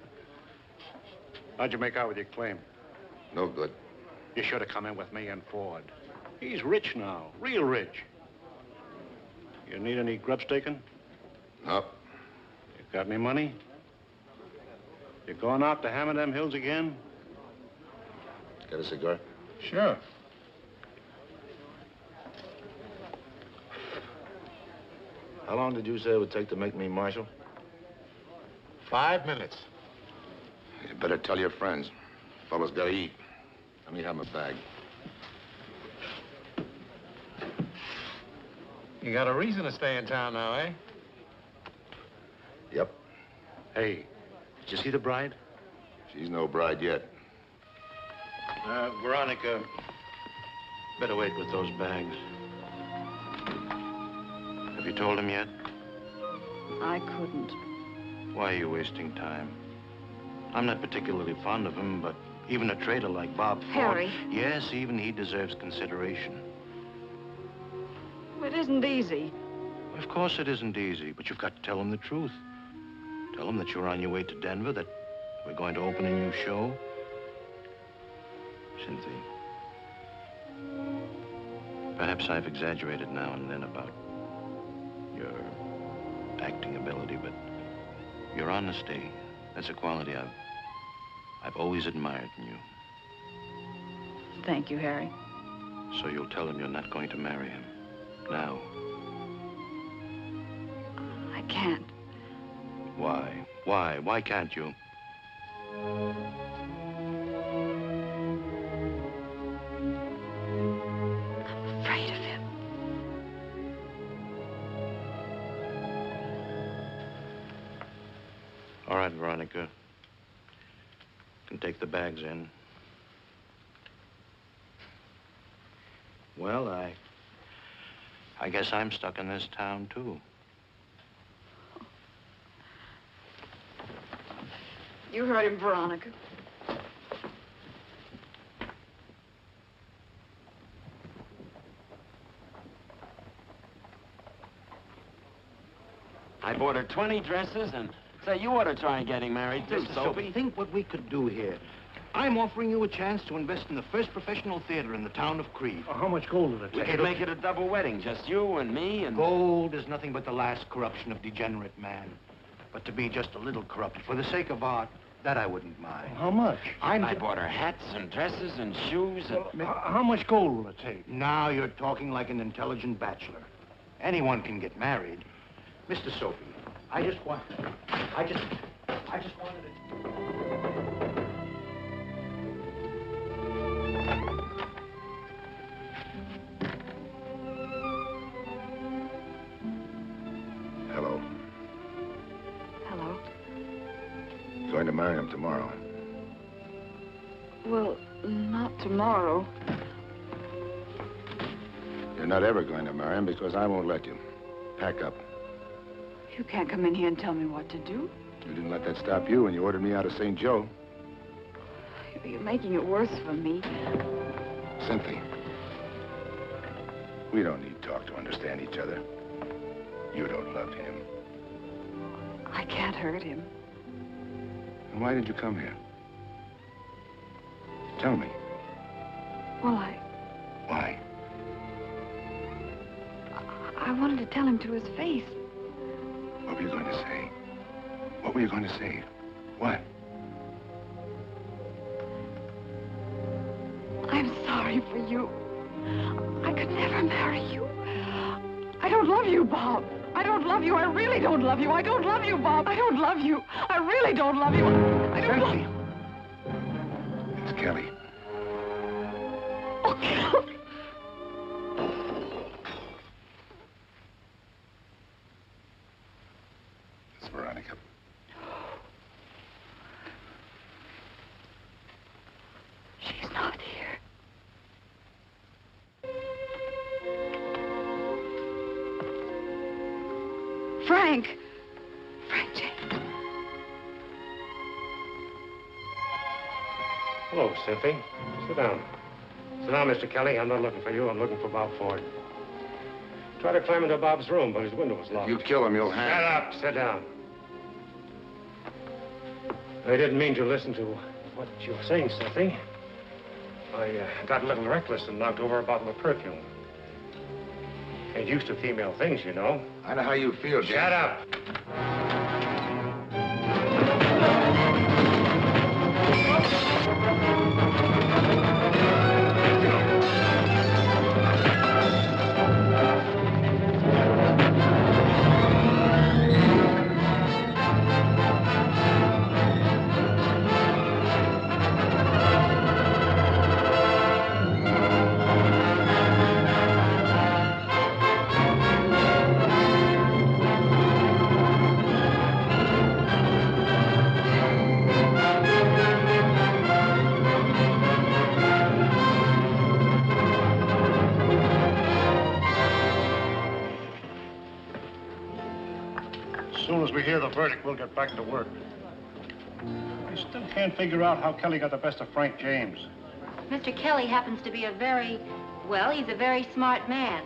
How'd you make out with your claim? No good. You should have come in with me and Ford. He's rich now, real rich. You need any grub staking? Nope. You got any money? You going out to hammer them hills again? Got a cigar? Sure. How long did you say it would take to make me marshal? 5 minutes. You better tell your friends. Fellas gotta eat. Let me have my bag. You got a reason to stay in town now, eh? Yep. Hey, did you see the bride? She's no bride yet. Veronica, better wait with those bags. Have you told him yet? I couldn't. Why are you wasting time? I'm not particularly fond of him, but even a trader like Bob Ford... Harry. Yes, even he deserves consideration. It isn't easy. Of course it isn't easy, but you've got to tell him the truth. Tell him that you're on your way to Denver, that we're going to open a new show. Cynthia, perhaps I've exaggerated now and then about your acting ability, but your honesty, that's a quality I've always admired in you. Thank you, Harry. So you'll tell him you're not going to marry him now. I can't. Why? Why? Why can't you? I'm afraid of him. All right, Veronica. You can take the bags in. Well, I guess I'm stuck in this town, too. You heard him, Veronica. I bought her 20 dresses, and say, you ought to try getting married, too, Mr. Soapy. Think what we could do here. I'm offering you a chance to invest in the first professional theater in the town of Crete. How much gold will it We take? could make it a double wedding, just you and me and... Gold is nothing but the last corruption of degenerate man. But to be just a little corrupted for the sake of art, that I wouldn't mind. How much? I bought her hats and dresses and shoes and... How much gold will it take? Now you're talking like an intelligent bachelor. Anyone can get married. Mr. Soapy, I just wanted it. Hello. Hello. Going to marry him tomorrow. Well, not tomorrow. You're not ever going to marry him because I won't let you. Pack up. You can't come in here and tell me what to do. You didn't let that stop you when you ordered me out of St. Joe. You're making it worse for me. Cynthia, we don't need talk to understand each other. You don't love him. I can't hurt him. And why did you come here? Tell me. Well, Why? I wanted to tell him to his face. What were you going to say? What were you going to say? What? I'm sorry for you. I could never marry you. I don't love you, Bob. I don't love you. I really don't love you. I don't love you, Bob. I don't love you. I really don't love you. I don't love you. It's Kelly. Oh, Kelly. It's Veronica. She's not here. Frank! Frank James. Hello, Cynthia. Sit down. Sit down, Mr. Kelly. I'm not looking for you. I'm looking for Bob Ford. Tried to climb into Bob's room, but his window was locked. You kill him, you'll hang. Shut up. Sit down. I didn't mean to listen to what you were saying, Cynthia. I got a little reckless and knocked over a bottle of perfume. Ain't used to female things, you know. I know how you feel, James. Shut up. As soon as we hear the verdict, we'll get back to work. I still can't figure out how Kelly got the best of Frank James. Mr. Kelly happens to be he's a very smart man.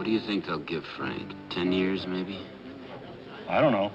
What do you think they'll give Frank? 10 years, maybe? I don't know.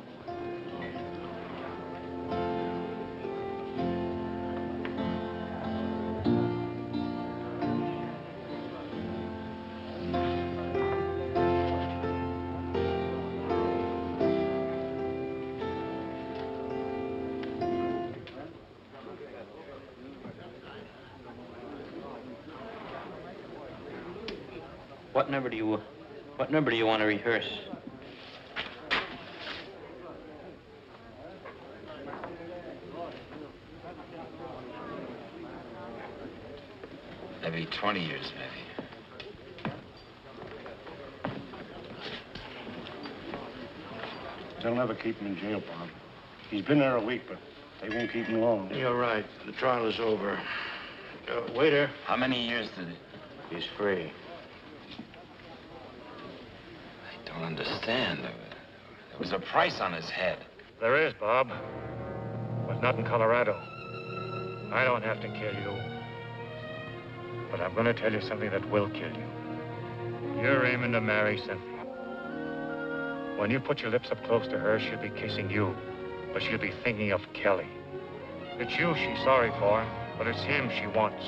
What number do you want to rehearse? Maybe 20 years, maybe. They'll never keep him in jail, Bob. He's been there a week, but they won't keep him long. You're right. The trial is over. Waiter. How many years did He's free. I don't understand. There was a price on his head. There is, Bob. But not in Colorado. I don't have to kill you. But I'm going to tell you something that will kill you. You're aiming to marry Cynthia. When you put your lips up close to her, she'll be kissing you. But she'll be thinking of Kelly. It's you she's sorry for, but it's him she wants.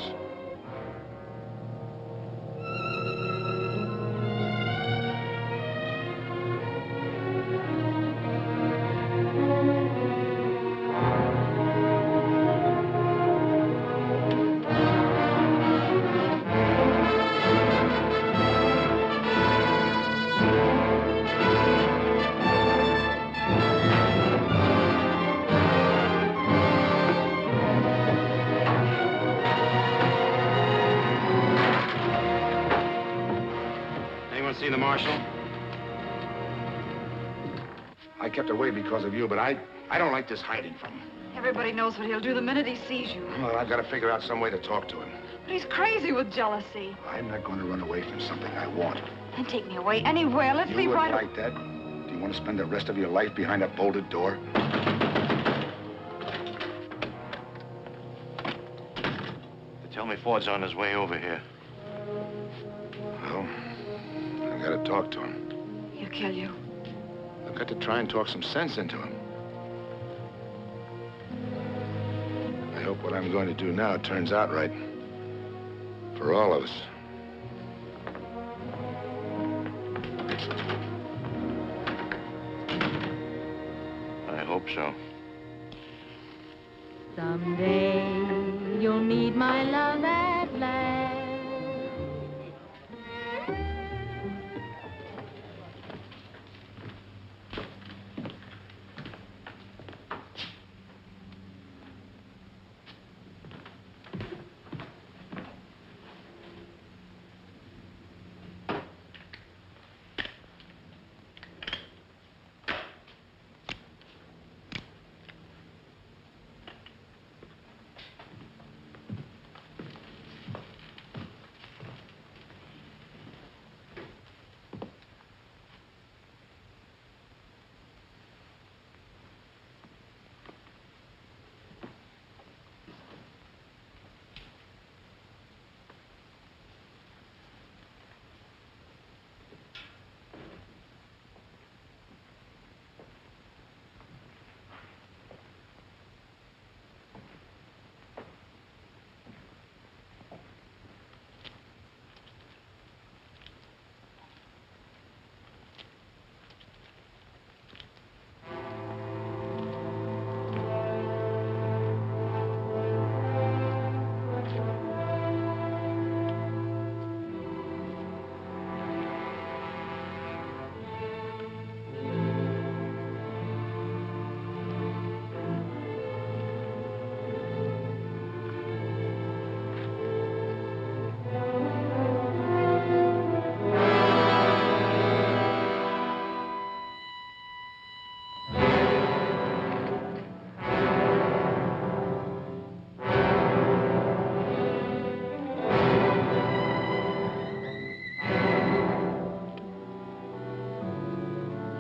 See the marshal? I kept away because of you, but I don't like this hiding from him. Everybody knows what he'll do the minute he sees you. Well, I've got to figure out some way to talk to him. But he's crazy with jealousy. I'm not going to run away from something I want. Then take me away anywhere. Let's You leave would right like that? Do you want to spend the rest of your life behind a bolted door? They tell me Ford's on his way over here. Well, I've got to talk to him. He'll kill you. I've got to try and talk some sense into him. I hope what I'm going to do now turns out right. For all of us. I hope so. Someday you'll need my love at last.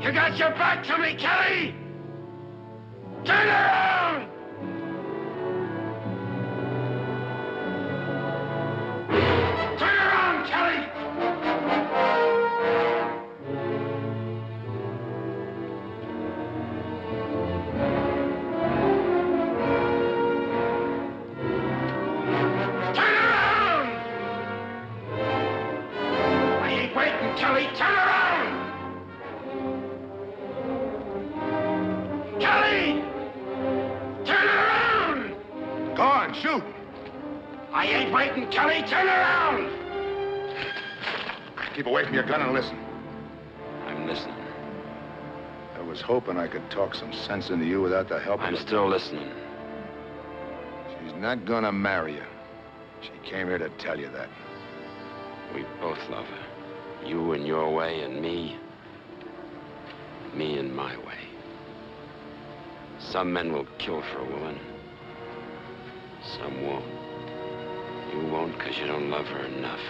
You got your back to me, Kelly! Turn around! Turn around, Kelly! shoot. I ain't waiting, Kelly. Turn around! Keep away from your gun and listen. I'm listening. I was hoping I could talk some sense into you without the help of... I'm still listening. She's not gonna marry you. She came here to tell you that. We both love her. You in your way and me in my way. Some men will kill for a woman. Some won't. You won't because you don't love her enough.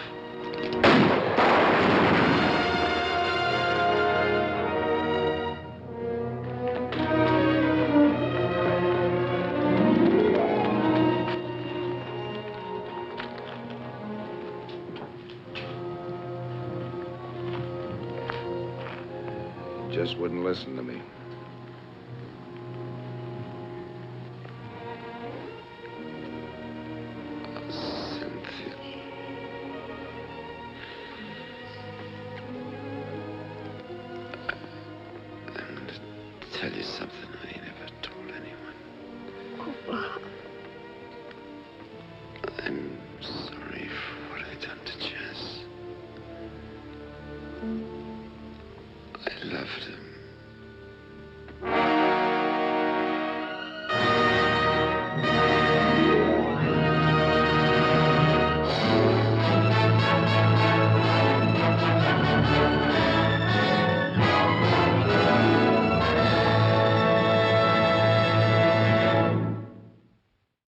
You just wouldn't listen to me. Tell you something.